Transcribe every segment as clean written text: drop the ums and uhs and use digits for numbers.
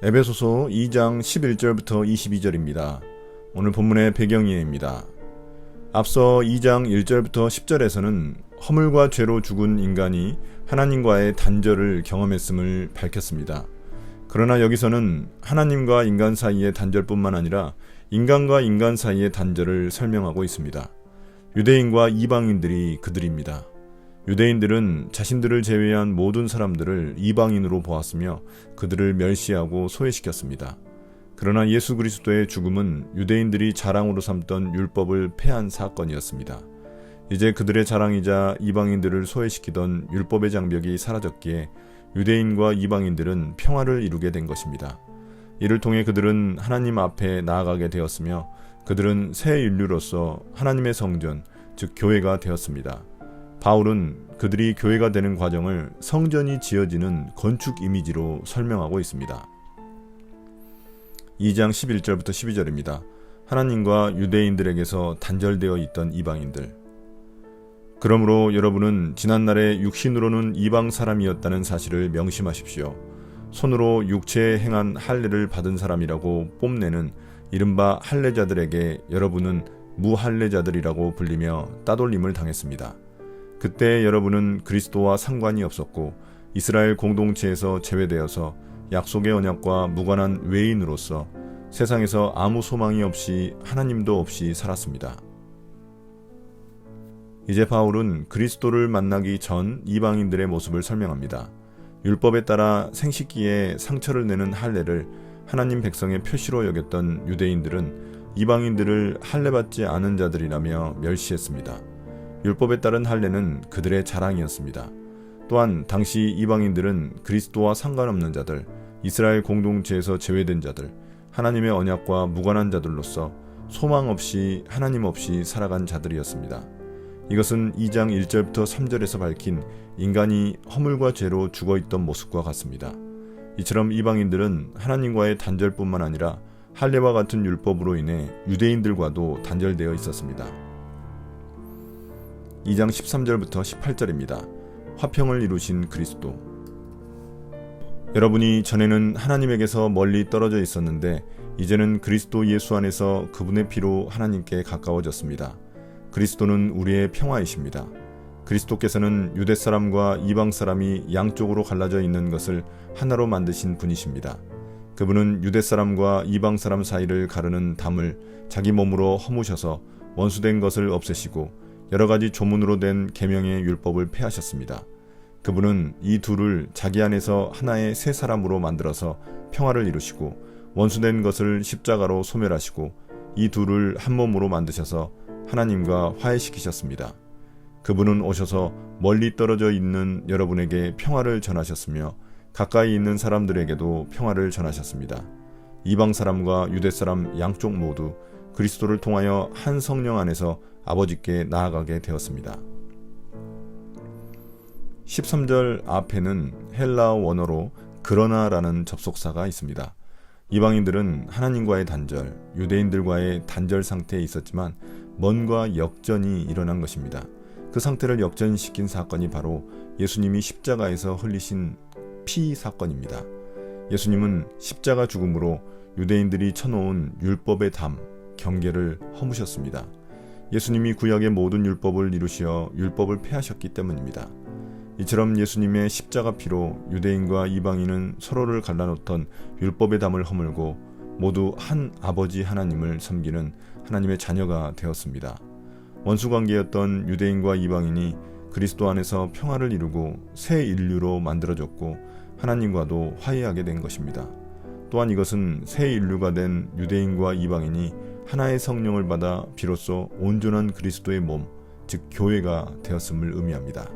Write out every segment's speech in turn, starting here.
에베소서 2장 11절부터 22절입니다. 오늘 본문의 배경이입니다. 앞서 2장 1절부터 10절에서는 허물과 죄로 죽은 인간이 하나님과의 단절을 경험했음을 밝혔습니다. 그러나 여기서는 하나님과 인간 사이의 단절뿐만 아니라 인간과 인간 사이의 단절을 설명하고 있습니다. 유대인과 이방인들이 그들입니다. 유대인들은 자신들을 제외한 모든 사람들을 이방인으로 보았으며 그들을 멸시하고 소외시켰습니다. 그러나 예수 그리스도의 죽음은 유대인들이 자랑으로 삼던 율법을 폐한 사건이었습니다. 이제 그들의 자랑이자 이방인들을 소외시키던 율법의 장벽이 사라졌기에 유대인과 이방인들은 평화를 이루게 된 것입니다. 이를 통해 그들은 하나님 앞에 나아가게 되었으며 그들은 새 인류로서 하나님의 성전, 즉 교회가 되었습니다. 바울은 그들이 교회가 되는 과정을 성전이 지어지는 건축 이미지로 설명하고 있습니다. 2장 11절부터 12절입니다. 하나님과 유대인들에게서 단절되어 있던 이방인들. 그러므로 여러분은 지난날에 육신으로는 이방 사람이었다는 사실을 명심하십시오. 손으로 육체에 행한 할례를 받은 사람이라고 뽐내는 이른바 할례자들에게 여러분은 무할례자들이라고 불리며 따돌림을 당했습니다. 그때 여러분은 그리스도와 상관이 없었고 이스라엘 공동체에서 제외되어서 약속의 언약과 무관한 외인으로서 세상에서 아무 소망이 없이 하나님도 없이 살았습니다. 이제 바울은 그리스도를 만나기 전 이방인들의 모습을 설명합니다. 율법에 따라 생식기에 상처를 내는 할례를 하나님 백성의 표시로 여겼던 유대인들은 이방인들을 할례받지 않은 자들이라며 멸시했습니다. 율법에 따른 할례는 그들의 자랑이었습니다. 또한 당시 이방인들은 그리스도와 상관없는 자들, 이스라엘 공동체에서 제외된 자들, 하나님의 언약과 무관한 자들로서 소망 없이 하나님 없이 살아간 자들이었습니다. 이것은 2장 1절부터 3절에서 밝힌 인간이 허물과 죄로 죽어있던 모습과 같습니다. 이처럼 이방인들은 하나님과의 단절뿐만 아니라 할례와 같은 율법으로 인해 유대인들과도 단절되어 있었습니다. 2장 13절부터 18절입니다. 화평을 이루신 그리스도. 여러분이 전에는 하나님에게서 멀리 떨어져 있었는데 이제는 그리스도 예수 안에서 그분의 피로 하나님께 가까워졌습니다. 그리스도는 우리의 평화이십니다. 그리스도께서는 유대 사람과 이방 사람이 양쪽으로 갈라져 있는 것을 하나로 만드신 분이십니다. 그분은 유대 사람과 이방 사람 사이를 가르는 담을 자기 몸으로 허무셔서 원수된 것을 없애시고 여러 가지 조문으로 된 계명의 율법을 폐하셨습니다. 그분은 이 둘을 자기 안에서 하나의 새 사람으로 만들어서 평화를 이루시고 원수된 것을 십자가로 소멸하시고 이 둘을 한 몸으로 만드셔서 하나님과 화해시키셨습니다. 그분은 오셔서 멀리 떨어져 있는 여러분에게 평화를 전하셨으며 가까이 있는 사람들에게도 평화를 전하셨습니다. 이방 사람과 유대 사람 양쪽 모두 그리스도를 통하여 한 성령 안에서 아버지께 나아가게 되었습니다. 13절 앞에는 헬라어 원어로 그러나라는 접속사가 있습니다. 이방인들은 하나님과의 단절, 유대인들과의 단절 상태에 있었지만 먼과 역전이 일어난 것입니다. 그 상태를 역전시킨 사건이 바로 예수님이 십자가에서 흘리신 피 사건입니다. 예수님은 십자가 죽음으로 유대인들이 쳐놓은 율법의 담, 경계를 허무셨습니다. 예수님이 구약의 모든 율법을 이루시어 율법을 폐하셨기 때문입니다. 이처럼 예수님의 십자가 피로 유대인과 이방인은 서로를 갈라놓던 율법의 담을 허물고 모두 한 아버지 하나님을 섬기는 하나님의 자녀가 되었습니다. 원수관계였던 유대인과 이방인이 그리스도 안에서 평화를 이루고 새 인류로 만들어졌고 하나님과도 화해하게 된 것입니다. 또한 이것은 새 인류가 된 유대인과 이방인이 하나의 성령을 받아 비로소 온전한 그리스도의 몸, 즉 교회가 되었음을 의미합니다.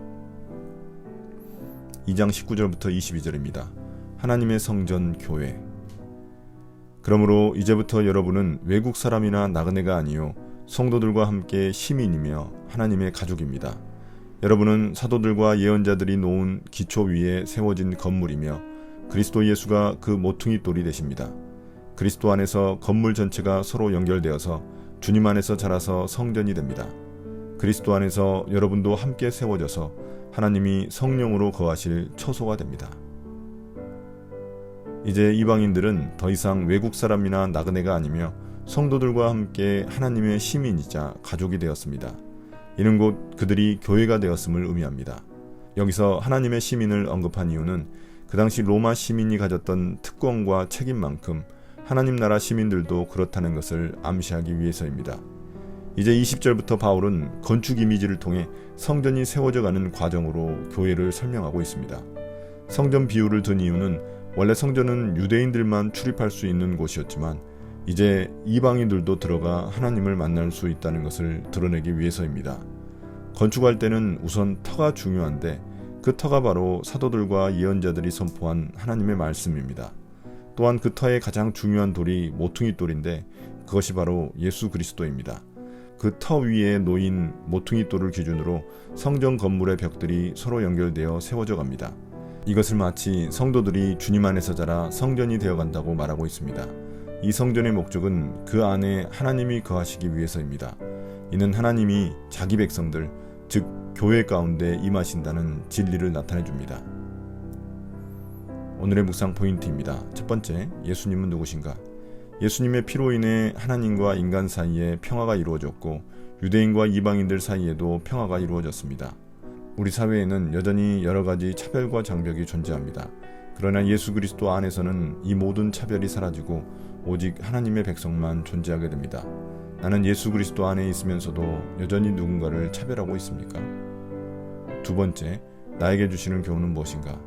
2장 19절부터 22절입니다. 하나님의 성전 교회. 그러므로 이제부터 여러분은 외국 사람이나 나그네가 아니요 성도들과 함께 시민이며 하나님의 가족입니다. 여러분은 사도들과 예언자들이 놓은 기초 위에 세워진 건물이며 그리스도 예수가 그 모퉁이 돌이 되십니다. 그리스도 안에서 건물 전체가 서로 연결되어서 주님 안에서 자라서 성전이 됩니다. 그리스도 안에서 여러분도 함께 세워져서 하나님이 성령으로 거하실 처소가 됩니다. 이제 이방인들은 더 이상 외국 사람이나 나그네가 아니며 성도들과 함께 하나님의 시민이자 가족이 되었습니다. 이는 곧 그들이 교회가 되었음을 의미합니다. 여기서 하나님의 시민을 언급한 이유는 그 당시 로마 시민이 가졌던 특권과 책임만큼 하나님 나라 시민들도 그렇다는 것을 암시하기 위해서입니다. 이제 20절부터 바울은 건축 이미지를 통해 성전이 세워져가는 과정으로 교회를 설명하고 있습니다. 성전 비유를 든 이유는 원래 성전은 유대인들만 출입할 수 있는 곳이었지만 이제 이방인들도 들어가 하나님을 만날 수 있다는 것을 드러내기 위해서입니다. 건축할 때는 우선 터가 중요한데 그 터가 바로 사도들과 예언자들이 선포한 하나님의 말씀입니다. 또한 그 터의 가장 중요한 돌이 모퉁이 돌인데 그것이 바로 예수 그리스도입니다. 그 터 위에 놓인 모퉁이 돌을 기준으로 성전 건물의 벽들이 서로 연결되어 세워져 갑니다. 이것을 마치 성도들이 주님 안에서 자라 성전이 되어간다고 말하고 있습니다. 이 성전의 목적은 그 안에 하나님이 거하시기 위해서입니다. 이는 하나님이 자기 백성들, 즉 교회 가운데 임하신다는 진리를 나타내 줍니다. 오늘의 묵상 포인트입니다. 첫 번째, 예수님은 누구신가? 예수님의 피로 인해 하나님과 인간 사이에 평화가 이루어졌고 유대인과 이방인들 사이에도 평화가 이루어졌습니다. 우리 사회에는 여전히 여러 가지 차별과 장벽이 존재합니다. 그러나 예수 그리스도 안에서는 이 모든 차별이 사라지고 오직 하나님의 백성만 존재하게 됩니다. 나는 예수 그리스도 안에 있으면서도 여전히 누군가를 차별하고 있습니까? 두 번째, 나에게 주시는 교훈은 무엇인가?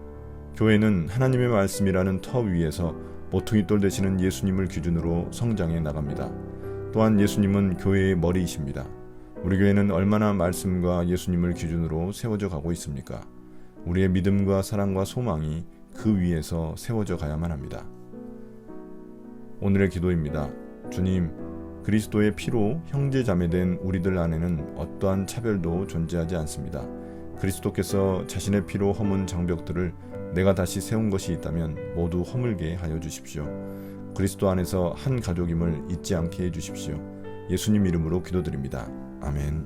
교회는 하나님의 말씀이라는 터 위에서 모퉁이 돌 되시는 예수님을 기준으로 성장해 나갑니다. 또한 예수님은 교회의 머리이십니다. 우리 교회는 얼마나 말씀과 예수님을 기준으로 세워져 가고 있습니까? 우리의 믿음과 사랑과 소망이 그 위에서 세워져 가야만 합니다. 오늘의 기도입니다. 주님, 그리스도의 피로 형제 자매된 우리들 안에는 어떠한 차별도 존재하지 않습니다. 그리스도께서 자신의 피로 허문 장벽들을 내가 다시 세운 것이 있다면 모두 허물게 하여 주십시오. 그리스도 안에서 한 가족임을 잊지 않게 해 주십시오. 예수님 이름으로 기도드립니다. 아멘.